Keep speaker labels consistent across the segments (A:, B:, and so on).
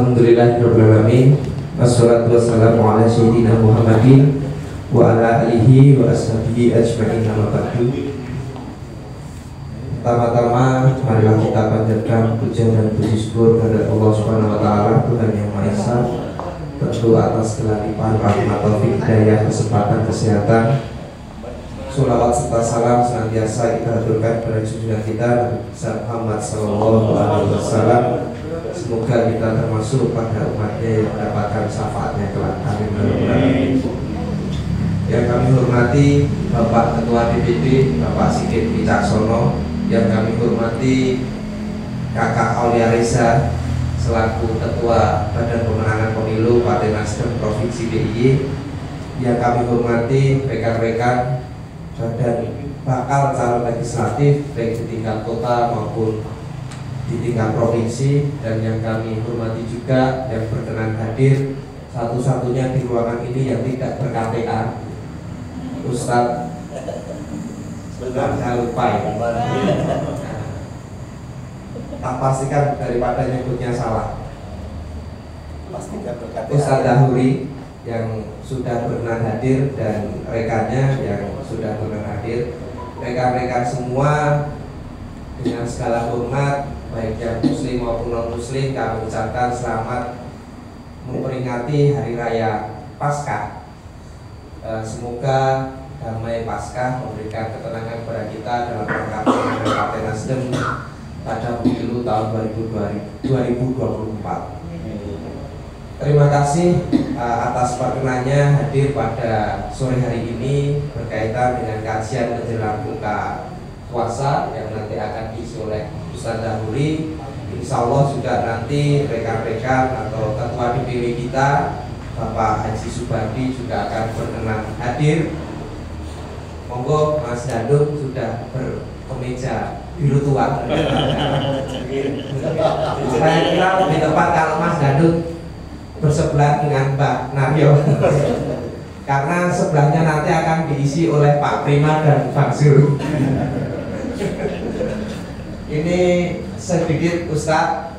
A: Alhamdulillahirrahmanirrahim. Wassalatu wassalamu ala sayyidina Muhammadin wa ala alihi wa ashabihi ajma'in, amma ba'du. Pertama-tama marilah kita panjatkan puja dan puji syukur kepada Allah Subhanahu wa taala, Tuhan yang Maha Esa, tentu atas segala limpahan rahmat, taufik, hidayah, kesempatan, kesehatan. Sholawat serta salam senantiasa kita haturkan pada junjungan kita Nabi Muhammad SAW. Semoga kita termasuk pada umatnya yang mendapatkan syafaatnya kelak. Amin. Yang kami hormati Bapak Ketua DPD Bapak Sigit Wicaksono, yang kami hormati Kakak Aulia Reza selaku Ketua Badan Pemenangan Pemilu Partai Nasdem Provinsi DIY, yang kami hormati rekan-rekan dan bakal calon legislatif baik di tingkat kota maupun di tingkat provinsi, dan yang kami hormati juga yang berkenan hadir satu-satunya di ruangan ini yang tidak ber-KTA, Ustadz saya lupa ya. Tak pastikan daripada nyebutnya salah, Ustadz Dahuri yang sudah berkenan hadir dan rekannya yang sudah berkenan hadir, rekan-rekan semua dengan segala hormat baik yang muslim maupun non muslim, kami ucapkan selamat memperingati Hari Raya Paskah. Semoga damai Paskah memberikan ketenangan kepada kita dalam rangka pemenangan Partai Nasdem pada pemilu tahun 2024. Terima kasih atas perkenannya hadir pada sore hari ini berkaitan dengan kajian menjelang buka puasa yang nanti akan diisi oleh Ustadz Dahuri. Insya Allah juga nanti rekan-rekan atau ketua DPW kita Bapak Haji Subandi juga akan berkenan hadir. Monggo Mas Dandung sudah berkemeja biru tua. Saya kira lebih tepat kalau Mas Dandung bersebelah dengan Mbak Naryo karena sebelahnya nanti akan diisi oleh Pak Prima dan Bang Zul. Ini sedikit Ustadz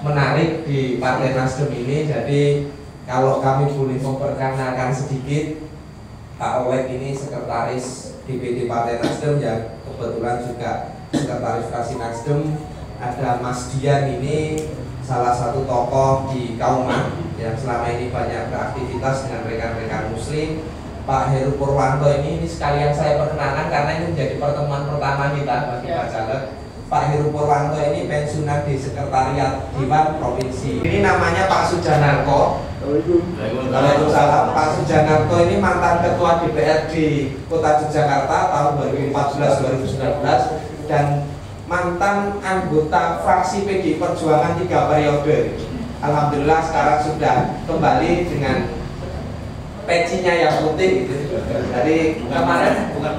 A: menarik di Partai Nasdem ini. Jadi kalau kami boleh memperkenalkan sedikit, Pak Oleg ini sekretaris DPD Partai Nasdem yang kebetulan juga sekretaris fraksi Nasdem. Ada Mas Dian ini salah satu tokoh di Kauman yang selama ini banyak beraktivitas dengan rekan-rekan muslim. Pak Heru Purwanto ini sekalian saya perkenalkan karena ini menjadi pertemuan pertama kita bagi Pak Caleg. Pak Heru Purwanto ini pensiunan di Sekretariat Dewan Provinsi. Ini namanya Pak Sujanarko. Waalaikumsalam. Pak Sujanarko ini mantan Ketua DPRD Kota Yogyakarta tahun 2014-2019 dan mantan anggota fraksi PD Perjuangan 3 periode. Alhamdulillah sekarang sudah kembali dengan pecinya yang putih gitu. Jadi kemarin bukan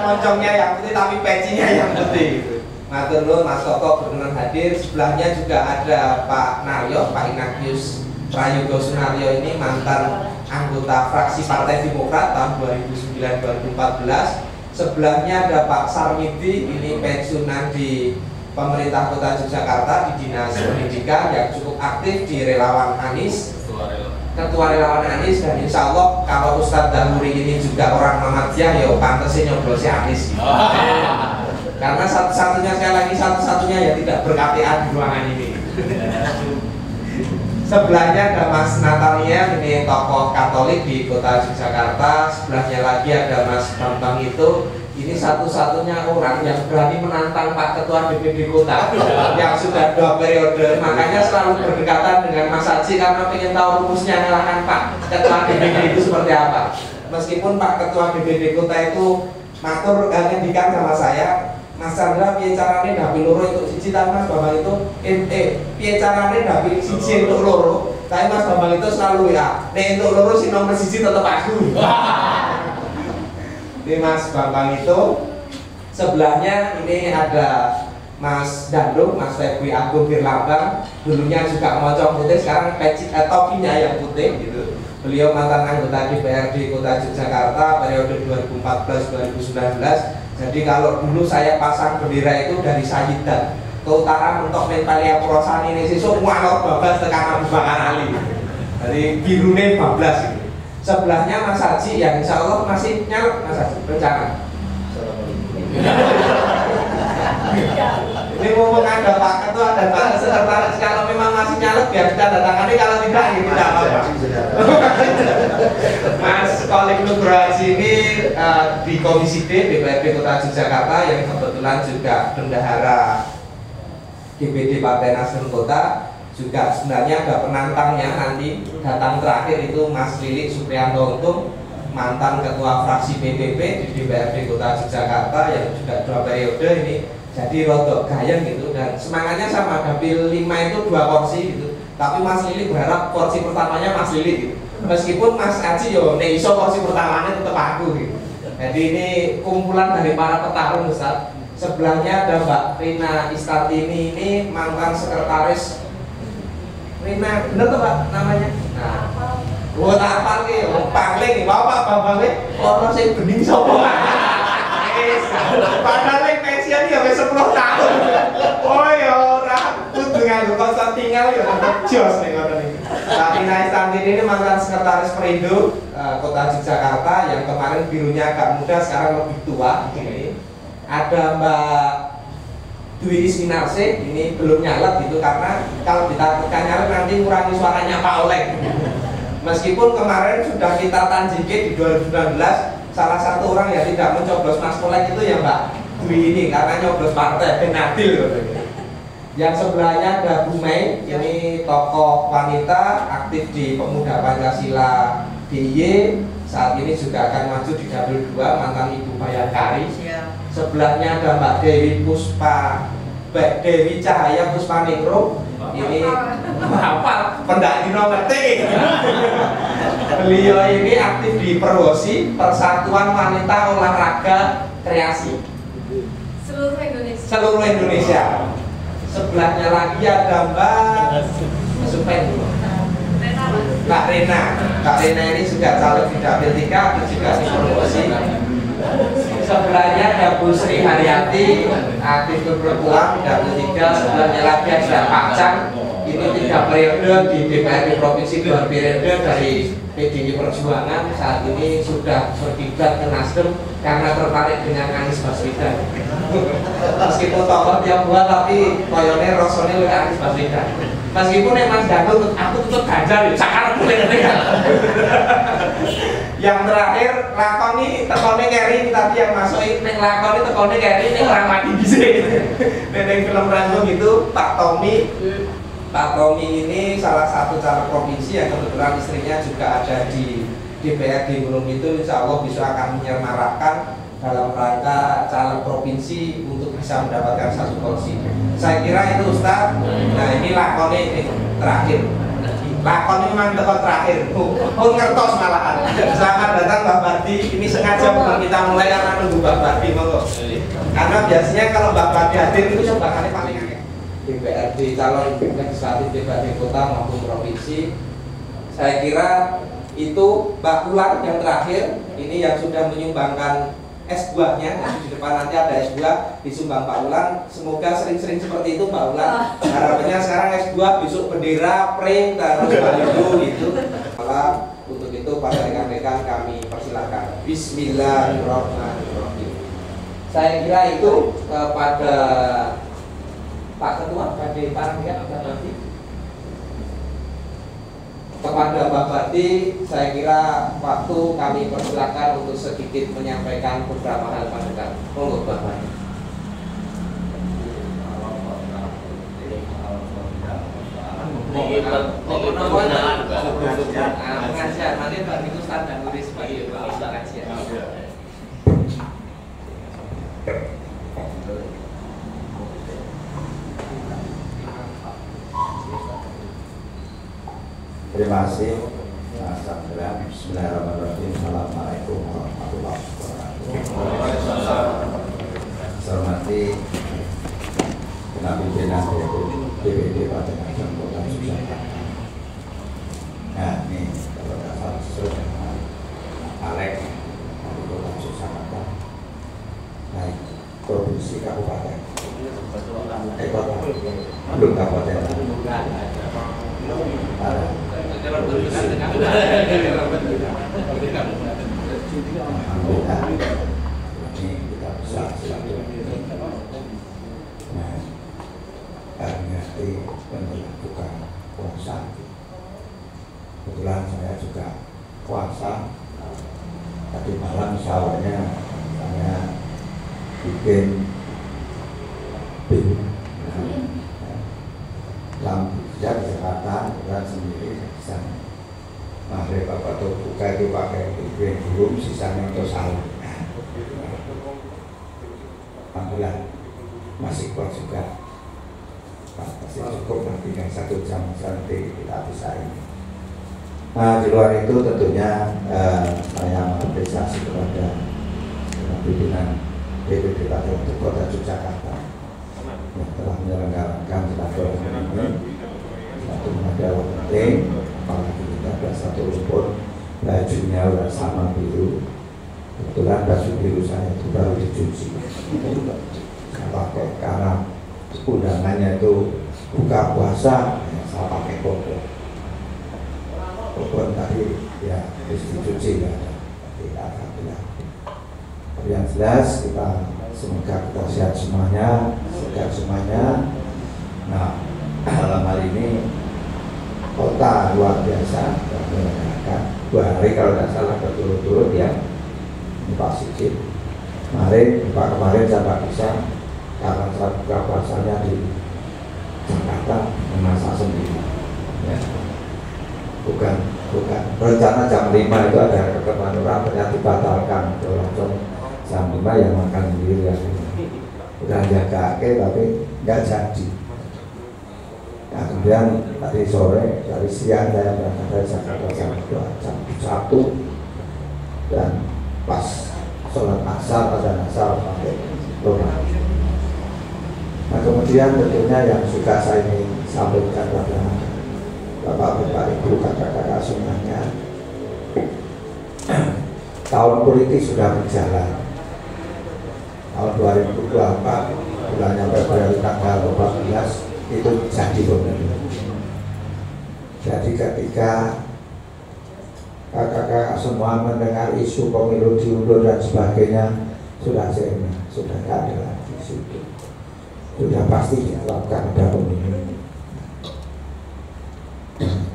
A: moncongnya yang putih tapi pecinya yang putih gitu. Matur nuwun Mas Koko berkenan hadir. Sebelahnya juga ada Pak Naryo, Pak Ignatius Prayogo Sunaryo, ini mantan anggota fraksi Partai Demokrat tahun 2009-2014. Sebelahnya ada Pak Sarmidi, ini pensiunan di pemerintah Kota Yogyakarta di Dinas Pendidikan yang cukup aktif di Relawan Anies, Ketua Relawan Anies, dan insya Allah kalau Ustadz Dahuri ini juga orang Muhammadiyah, ya pantasnya nyoblosi Anies. Karena satu-satunya sekali lagi satu-satunya yang tidak ber-KTA di ruangan ini. Sebelahnya ada Mas Natalia, ini tokoh Katolik di Kota Yogyakarta. Sebelahnya lagi ada Mas Bambang itu. Ini satu-satunya orang yang berani menantang Pak Ketua DPD Kota yang sudah 2 periode. Makanya selalu berdekatan dengan Mas Haji karena ingin tahu rumusnya ngalahkan Pak Ketua DPD itu seperti apa. Meskipun Pak Ketua DPD Kota itu matur ngendikan sama saya, Mas Chandra piye carane ndapi loro untuk siji, tapi Mas Bambang itu piye carane ndapi siji untuk loro, tapi Mas Bambang itu selalu ya nek untuk loro si nomor siji tetap aku. Ini Mas Bambang itu. Sebelahnya ini ada Mas Dandung, Mas Febri Agung Firlambang, dulunya juga mocong putih, sekarang peci topinya yang putih gitu. Beliau mantan anggota DPRD Kota Yogyakarta periode 2014-2019. Jadi kalau dulu saya pasang bendera itu dari Sayidan, ke utara mentok Mentalia Purosani ini sesuk mualaf bablas tekan Abu Bakar Ali. Jadi birune bablas gitu. Sebelahnya Mas Haji yang insya Allah masih nyalek Mas Haji rencana. Ini ngomong ada Pak Ketua dan Pak Sekretaris, kalau memang masih nyalek biar kita datangani, kalau tidak ya tidak apa-apa. Mas Kolik Nugrohaji ini di Komisi D DPRD Kota Yogyakarta yang kebetulan juga bendahara DPD Partai Nasdem Kota, juga sebenarnya ada penantangnya nanti datang terakhir itu Mas Lilik Supriyanto Untung, mantan ketua fraksi PPP di DPRD Kota Yogyakarta yang juga 2 periode ini, jadi rodok gayeng gitu, dan semangatnya sama, dapil 5 itu 2 kursi gitu, tapi Mas Lilik berharap kursi pertamanya Mas Lilik gitu, meskipun Mas Haji yo nek iso kursi pertamanya tetap aku gitu. Jadi ini kumpulan dari para petarung Ustaz. Sebelahnya ada Mbak Rina Istatini, ini mantan sekretaris Rina, bener tuh Pak namanya? Nah, buat apa nih? Pangling nih, bapak bambangnya orang sih bening sopo. Padahal yang pensiun ya sampai 10 tahun. Oh ya orang kudu nganggo kosan tinggal ya jos nih ngoten iki. Mbak Rina Istatini ini mantan sekretaris Perindo Kota Yogyakarta yang kemarin birunya agak muda, sekarang lebih tua ini. Ada Mbak Dwi Isminarse, ini belum nyalek gitu karena kalau ditakutkan nyalek nanti ngurangi suaranya Pak Oleh. Meskipun kemarin sudah kita tanjike di 2019, salah satu orang yang tidak mencoblos Mas Oleh itu ya Mbak Dwi ini karena nyoblos partai Benadil gitu. Yang sebelahnya ada Bu Mei, ini tokoh wanita aktif di Pemuda Pancasila DIY, saat ini juga akan maju di dapil 2, mantan Ibu Bayangkari. Sebelahnya ada Mbak Dewi Cahaya Puspaningrum, ini apa pendaki nomor T. Beliau ini aktif di Perwosi, Persatuan Wanita Olahraga Kreasi seluruh Indonesia. Sebelahnya lagi ada Mbak Rena. Mbak Rena ini juga caleg di dapil 3, juga di Perwosi. Sebelahnya ada Bu Sri Haryati, aktif perempuan, dapil 3. Sebelahnya lagi ada Pak Cang, ini 3 periode di DPRD Provinsi, 2 periode dari PDI Perjuangan. Saat ini sudah berkiblat ke Nasdem karena tertarik dengan Anies Baswedan. Meskipun tokoh tiap buat, tapi koyone rosone oleh Anies Baswedan. Meskipun Mas Dangdut, aku tetap Ganjar ya, sekarang boleh kan. Yang terakhir lakoni tekone keri, tapi yang masuk ning lakoni tekone keri ning ora mati dhisik. Ning film Ranggung itu Pak Tommy. Pak Tommy ini salah satu caleg provinsi yang kebetulan istrinya juga ada di DPRD Gunung Kidul, insya Allah bisa akan menyemarakkan dalam rangka caleg provinsi untuk bisa mendapatkan 1 kursi. Saya kira itu Ustaz. Nah ini lakoni ini terakhir. Lakon ini memang tempat terakhir. Pun ngertos malahan. Selamat datang Mbak Bardi. Ini sengaja bukan kita mulai karena nunggu Mbak Bardi monggo. Karena biasanya kalau Mbak Bardi hadir itu sebakannya paling akeh. DPRD calon legislatif DPRD kota maupun provinsi. Saya kira itu Mbak Ulan yang terakhir. Ini yang sudah menyumbangkan S2-nya, di depan nanti ada S2 disumbang Pak Ulan. Semoga sering-sering seperti itu Pak Ulan. Harapannya sekarang S2 besok bendera, print, terus baliho gitu. Malah untuk itu para rekan-rekan kami persilahkan. Bismillahirrahmanirrahim. Saya kira itu pada Pak Ketua, Pak Parangga, Pak Bati. Kepada Mbak Bati, saya kira waktu kami persilakan untuk sedikit menyampaikan beberapa hal pada kami. Monggo Mbak Bati. Pengajian nanti Mbak itu standar nulis sebagai pengajian.
B: Terima kasih. Bismillahirrahmanirrahim. Assalamualaikum warahmatullahi wabarakatuh. Saya hormati Ketua Pimpinan DPD Partai Nasdem Kota Yogyakarta. Nah ini kalau dasar sesuai dengan Alek dari Kota Yogyakarta, naik provinsi kabupaten, kota belum kabupaten. Alhamdulillah ini kita bisa silaturahmi. Nah, karena melakukan puasa. Kebetulan saya juga puasa. Tadi malam sahurnya saya bikin lampu sejak Jakarta dan sendiri di sana. Maghrib apa tuh buka itu pakai piring dulu, sisanya untuk sahur. Alhamdulillah masih kuat juga. Pasti cukup nanti yang 1 jam nanti kita bisa ini. Nah di luar itu tentunya saya mengapresiasi kepada pimpinan DPD Partai untuk Kota Yogyakarta yang telah menyelenggarakan silaturahmi ini. Satu adalah penting, apalagi kita ada satu rumput bajunya udah sama biru. Kebetulan baju biru saya itu baru dicuci. Saya pakai karena undangannya itu buka puasa, ya, saya pakai koko. Koko tadi ya harus dicuci ya. Alhamdulillah. Yang jelas kita semoga kita sehat semuanya, sehat semuanya. Nah dalam hal ini kota luar biasa menyelenggarakan 2 hari kalau tidak salah berturut-turut ya. Ini Pak Sigit kemarin saya tak bisa karena saya buka puasanya di Jakarta memasak sendiri ya. bukan rencana jam 5 itu ada ketemuan orang ternyata dibatalkan langsung jam 5 yang makan sendiri ya. Udah jaga tapi nggak jadi. Nah, kemudian tadi sore, dari siang saya berangkat dari Jakarta jam 1 dan pas sholat asar ada asar pakai doa. Nah kemudian tentunya yang suka saya ini sampaikan pada Bapak Ibu kakak-kakak semuanya, tahun politik sudah berjalan. Tahun 2024 bulannya Februari tanggal 14 itu jadi pemilu. Jadi ketika kakak-kakak semua mendengar isu pemilu diundur dan sebagainya, sudah tidak ada lagi isu itu. Sudah pasti dilakukan ada pemilu.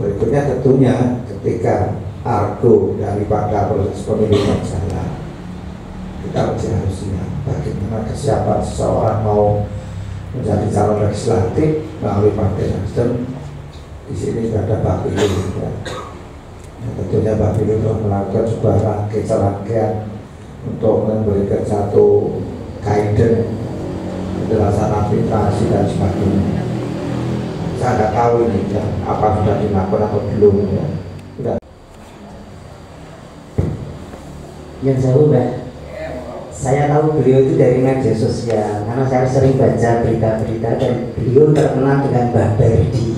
B: Berikutnya tentunya ketika argo daripada proses pemilu berjalan, kita harus siap bagaimana kesiapan seseorang mau menjadi calon legislatif melalui Partai Nasdem. Di sini sudah ada Bapilu ya. Nah, tentunya Bapilu telah melakukan sebuah rangkaian untuk memberikan satu guidance penjelasan administrasi dan sebagainya. Saya tidak tahu ini ya, apa sudah dilakukan atau belum ya. Sudah.
C: Yang saya ubah, saya tahu beliau itu dari media sosial karena saya sering baca berita-berita dan beliau terkenal dengan Mbah Bardi,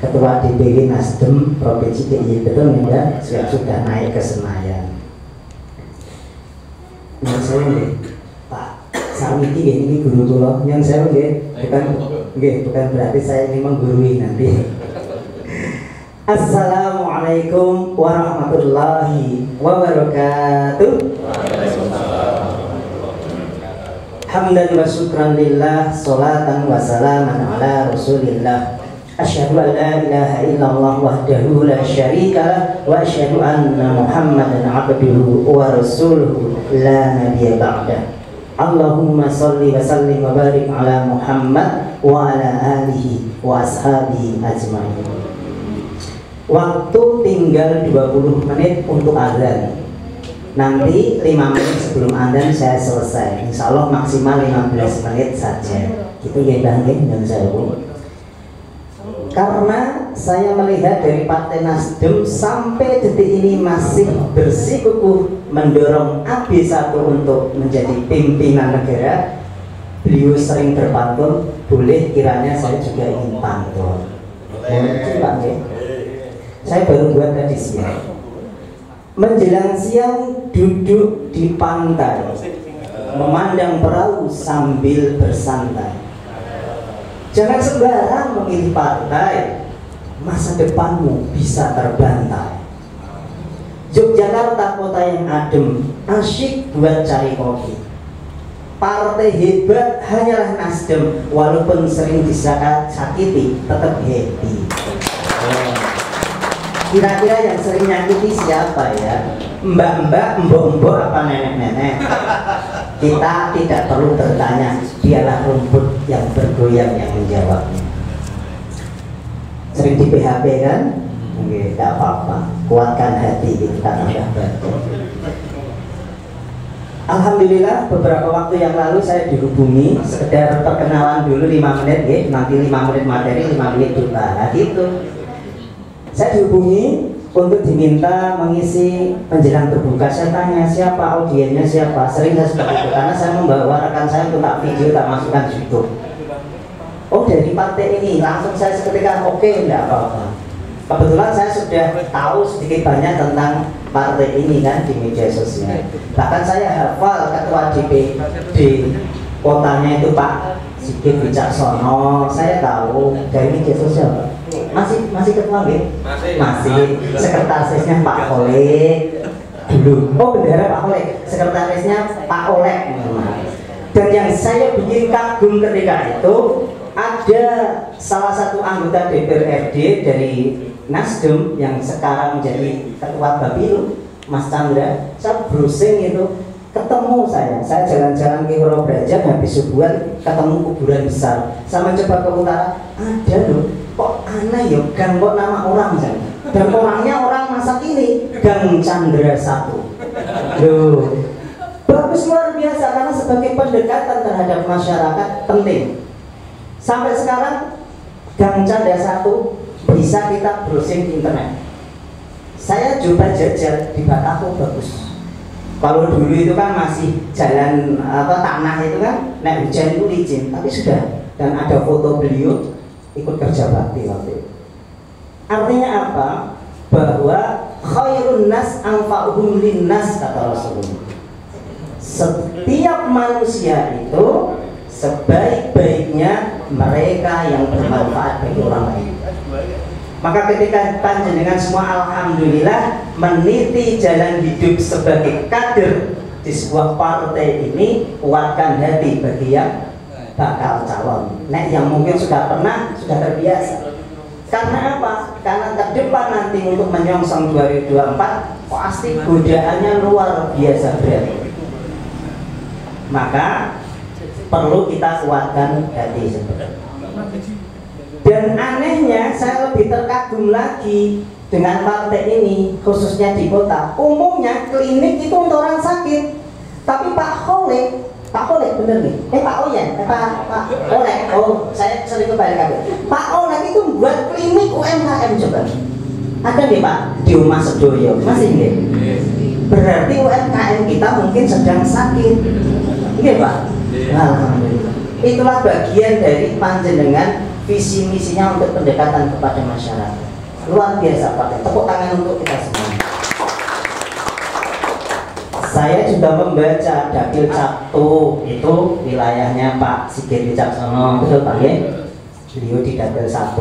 C: Ketua DPW Nasdem Provinsi DIY, betul ya? Sudah naik ke Senayan. Yang saya nih, Pak Samiti ini guru tuloh. Yang saya bukan berarti saya ini menggurui nanti. Assalamualaikum warahmatullahi wabarakatuh. Hamdan wa syukran lillah, salatan wa salaman ala rasulillah. Asyhadu an la ilaha illallah wahdahu la syarika lah, wa asyhadu anna Muhammadan abduhu wa rasuluhu la nabiyya ba'dah. Allahumma salli wa sallim wa barik ala Muhammad wa ala alihi wa ashabihi ajma'in. Waktu tinggal 20 menit untuk azan. Nanti 5 menit sebelum azan saya selesai. Insya Allah maksimal 15 menit saja. Gitu ya Bang dan saya pun. Karena saya melihat dari Partai Nasdem sampai detik ini masih bersikukuh mendorong AB1 untuk menjadi pimpinan negara. Beliau sering berpantun, boleh kiranya saya juga ingin pantun. Coba ya. Saya baru buat tadi siang. Menjelang siang duduk di pantai, memandang perahu sambil bersantai. Jangan sembarang memilih partai, masa depanmu bisa terbantai. Yogyakarta kota yang adem, asyik buat cari kopi. Partai hebat hanyalah Nasdem, walaupun sering disakiti, tetap happy. Kira-kira yang sering nyakiti siapa ya? Mbak-mbak, mbok-mbok, apa nenek-nenek? Kita tidak perlu bertanya, biarlah rumput yang bergoyang yang menjawabnya. Sering di PHP kan? Oke, tidak apa-apa. Kuatkan hati kita tambah baik. Alhamdulillah beberapa waktu yang lalu saya dihubungi sekedar perkenalan dulu 5 menit ya, nanti 5 menit materi, 5 menit doa. Nah gitu. Saya dihubungi untuk diminta mengisi penjelang berbuka. Saya tanya siapa audiennya, siapa. Sering saya seperti itu karena saya membawa rekan saya untuk tak video, tak masukkan di YouTube. Oh dari partai ini, langsung saya seketika oke, enggak apa-apa. Kebetulan saya sudah tahu sedikit banyak tentang partai ini kan di media sosial. Bahkan saya hafal ketua DPD kotanya itu Pak Sigit Wicaksono. Saya tahu dari media sosial. Masih ketua nggih? Masih. Sekretarisnya Pak Oleh dulu. Oh bendera Pak Oleh. Sekretarisnya Pak Oleh. Dan yang saya bikin kagum ketika itu ada salah satu anggota DPRD dari Nasdem yang sekarang menjadi ketua Bapilu, Mas Chandra. Saya browsing itu, ketemu saya jalan-jalan ke Puro Braja habis subuhan, ketemu kuburan besar. Saya mencoba ke utara, ada loh, kok aneh ya, gang kok nama orang misalnya. Dan orangnya orang masa kini, Gang Chandra 1. Loh, bagus luar biasa karena sebagai pendekatan terhadap masyarakat penting. Sampai sekarang Gang Chandra 1 bisa kita browsing di internet. Saya coba jajal di Bataku bagus. Kalau dulu itu kan masih jalan tanah itu kan, nek hujan itu licin, tapi sudah. Dan ada foto beliau ikut kerja bakti waktu itu. Artinya apa? Bahwa khairun nas anfa'uhum linnas kata Rasulullah. Setiap manusia itu sebaik-baiknya mereka yang bermanfaat bagi orang lain. Maka ketika panjenengan semua alhamdulillah meniti jalan hidup sebagai kader di sebuah partai ini, kuatkan hati bagi yang bakal calon. Nek yang mungkin sudah pernah, sudah terbiasa. Karena apa? Karena ke depan nanti untuk menyongsong 2024 pasti godaannya luar biasa berat. Maka perlu kita kuatkan hati sebenarnya. Dan anehnya saya lebih terkagum lagi dengan partai ini, khususnya di kota. Umumnya klinik itu untuk orang sakit, tapi Pak Oleh bener nih? Pak Oyen, Pak Oleh. Oh, saya sering kembali lagi. Pak Oleh itu buat klinik UMKM coba. Ada nih Pak di Rumah Sedoyo, masih nggih? Berarti UMKM kita mungkin sedang sakit, nggih Pak? Alhamdulillah. Itulah bagian dari panjenengan visi misinya untuk pendekatan kepada masyarakat. Luar biasa Pak. Tepuk tangan untuk kita semua. Saya juga membaca Dapil 1 itu wilayahnya Pak Sigit Wicaksono, betul Pak ya? Beliau di Dapil 1,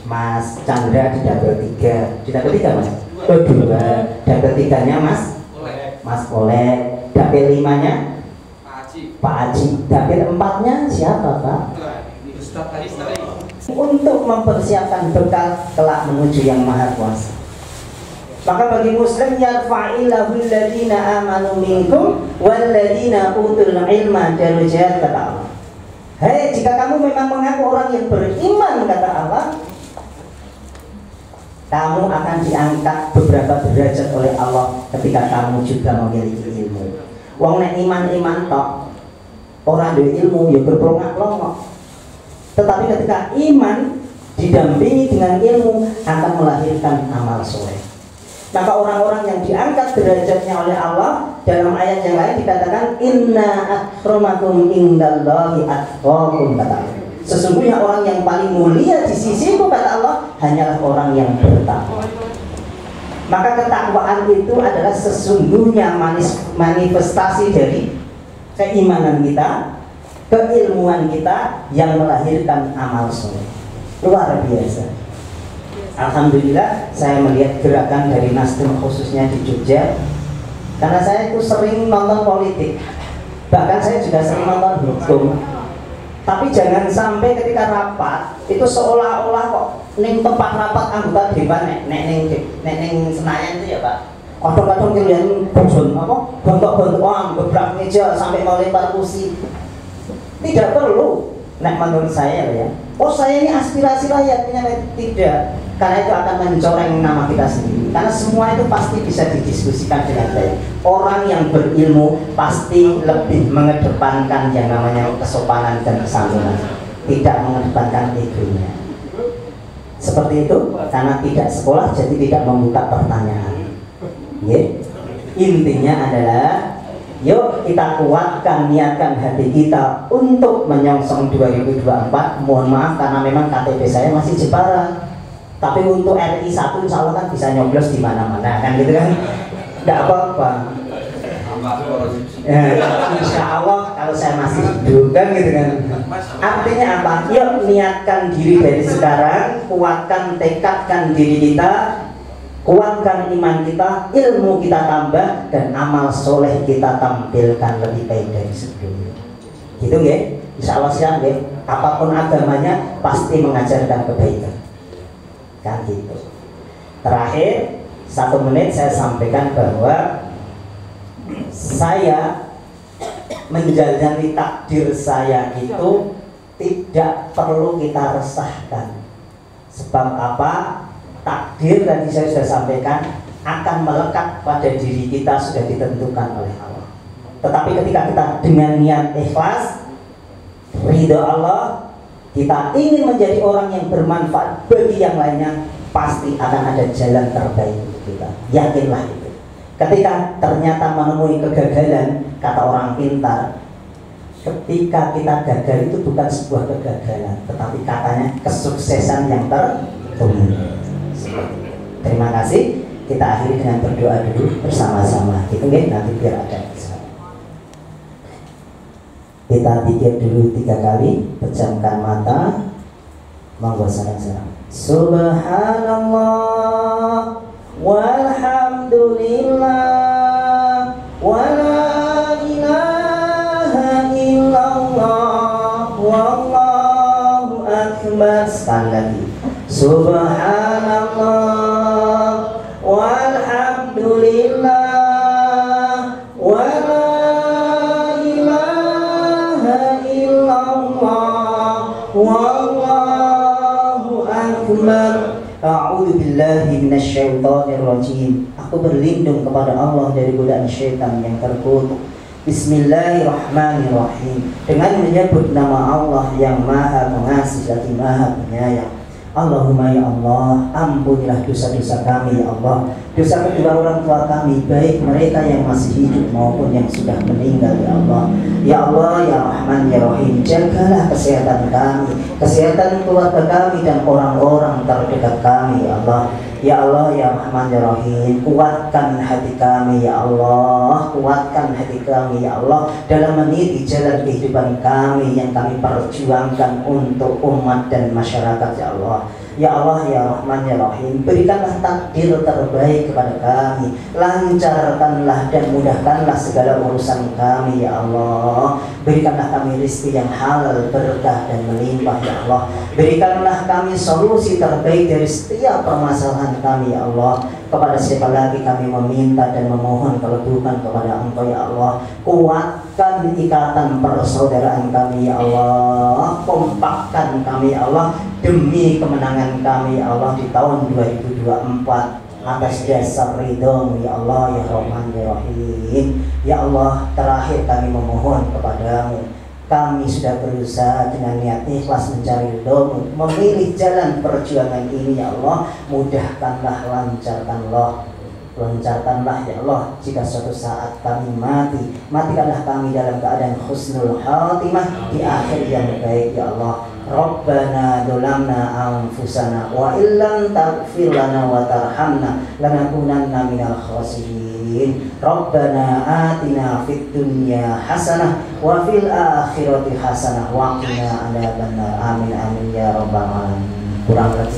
C: Mas Chandra di Dapil 3. Di Dapil 3 Mas? Oh 2. Dapil 3-nya Mas Oleh. Dapil 5-nya Pak Haji. Dapil 4-nya siapa Pak? Untuk mempersiapkan bekal kelak menuju yang maha kuasa. Maka bagi muslim yarfa'illahu alladhina amanu minkum walladhina utul ilma darajat kata Allah. Hei, jika kamu memang mengaku orang yang beriman kata Allah, kamu akan diangkat beberapa derajat oleh Allah ketika kamu juga memiliki ilmu. Wong nek iman tok, orang duwe ilmu ya berprongak-prongok. Tetapi ketika iman didampingi dengan ilmu akan melahirkan amal soleh. Maka orang-orang yang diangkat derajatnya oleh Allah, dalam ayat yang lain dikatakan inna akramakum indallahi atqakum kata Allah. Sesungguhnya orang yang paling mulia di sisiku kata Allah hanyalah orang yang bertakwa. Maka ketakwaan itu adalah sesungguhnya manifestasi dari keimanan kita, keilmuan kita yang melahirkan amal soleh. Luar biasa. Alhamdulillah saya melihat gerakan dari Nasdem khususnya di Jogja, karena saya itu sering nonton politik, bahkan saya juga sering nonton hukum. Tapi jangan sampai ketika rapat itu seolah-olah kok ning tempat rapat anggota dewan nek ning Senayan itu ya Pak, kadang-kadang kalian bojon apa gontok-gontokan gebrak meja sampai melempar kursi. Tidak perlu. Nah menurut saya ya, oh saya ini aspirasi rakyatnya, tidak, karena itu akan mencoreng nama kita sendiri. Karena semua itu pasti bisa didiskusikan dengan baik. Orang yang berilmu pasti lebih mengedepankan yang namanya kesopanan dan kesantunan, tidak mengedepankan egonya. Seperti itu, karena tidak sekolah jadi tidak membuka pertanyaan. Yeah. Intinya adalah yuk kita kuatkan, niatkan hati kita untuk menyongsong 2024. Mohon maaf karena memang KTP saya masih Jepara, tapi untuk RI 1 insya Allah kan bisa nyoblos di mana-mana kan gitu kan, tidak apa-apa. Insya Allah kalau saya masih hidup kan gitu kan. Artinya apa? Yuk niatkan diri dari sekarang, kuatkan, tekadkan diri kita, kuatkan iman kita, ilmu kita tambah, dan amal soleh kita tampilkan lebih baik dari sebelumnya. Gitu ya, insya Allah siap ya. Apapun agamanya pasti mengajarkan kebaikan. Kan gitu. Terakhir 1 menit saya sampaikan bahwa saya menjalani takdir saya itu tidak perlu kita resahkan. Sebab apa? Takdir tadi saya sudah sampaikan akan melekat pada diri kita, sudah ditentukan oleh Allah. Tetapi ketika kita dengan niat ikhlas, ridho Allah, kita ingin menjadi orang yang bermanfaat bagi yang lainnya, pasti akan ada jalan terbaik untuk kita. Yakinlah itu. Ketika ternyata menemui kegagalan, kata orang pintar, ketika kita gagal itu bukan sebuah kegagalan, tetapi katanya kesuksesan yang tertunda. Terima kasih. Kita akhiri dengan berdoa dulu bersama-sama. Gitu nggih, nanti biar ada kesalahan. Kita pikir dulu 3 kali, pejamkan mata, monggo sareng-sareng. Subhanallah walhamdulillah wala ilaha illallah wallahu akbar. Sekali lagi. Subhanallah walhamdulillah wala ilaha illallah wallahu akbar. A'udzu billahi minasyaitonir rajim. Aku berlindung kepada Allah dari godaan syaitan yang terkutuk. Bismillahirrahmanirrahim. Dengan menyebut nama Allah yang Maha Pengasih lagi Maha Penyayang. Allahumma ya Allah, ampunilah dosa-dosa kami ya Allah, dosa kedua orang tua kami, baik mereka yang masih hidup maupun yang sudah meninggal ya Allah. Ya Allah ya Rahman ya Rahim, jagalah kesehatan kami, kesehatan keluarga kami dan orang-orang terdekat kami ya Allah. Ya Allah ya Rahman ya Rahim, kuatkan hati kami ya Allah, kuatkan hati kami ya Allah dalam meniti jalan kehidupan kami yang kami perjuangkan untuk umat dan masyarakat ya Allah. Ya Allah ya Rahman ya Rahim, berikanlah takdir terbaik kepada kami, lancarkanlah dan mudahkanlah segala urusan kami ya Allah. Berikanlah kami rezeki yang halal, berkah dan melimpah ya Allah. Berikanlah kami solusi terbaik dari setiap permasalahan kami ya Allah. Kepada siapa lagi kami meminta dan memohon kelebihan kepada Engkau ya Allah. Kuatkan ikatan persaudaraan kami ya Allah, kompakkan kami ya Allah demi kemenangan kami ya Allah di tahun 2024 atas dasar ridho ya Allah ya Rahman ya Rahim. Ya Allah, terakhir kami memohon kepadamu, kami sudah berusaha dengan niat ikhlas mencari ridho-Mu, memilih jalan perjuangan ini ya Allah, mudahkanlah, lancarkanlah lancarkanlah ya Allah jika suatu saat kami mati, matikanlah kami dalam keadaan husnul khatimah, di akhir yang baik ya Allah. Rabbana dolamna anfusana wa illam taghfir lana wa tarhamna lanakunanna minal khasirin. Rabbana atina fid dunya hasanah wa fil akhirati hasanah wa qina adzabannar. Amin amin ya rabbal alamin. Kurang lebih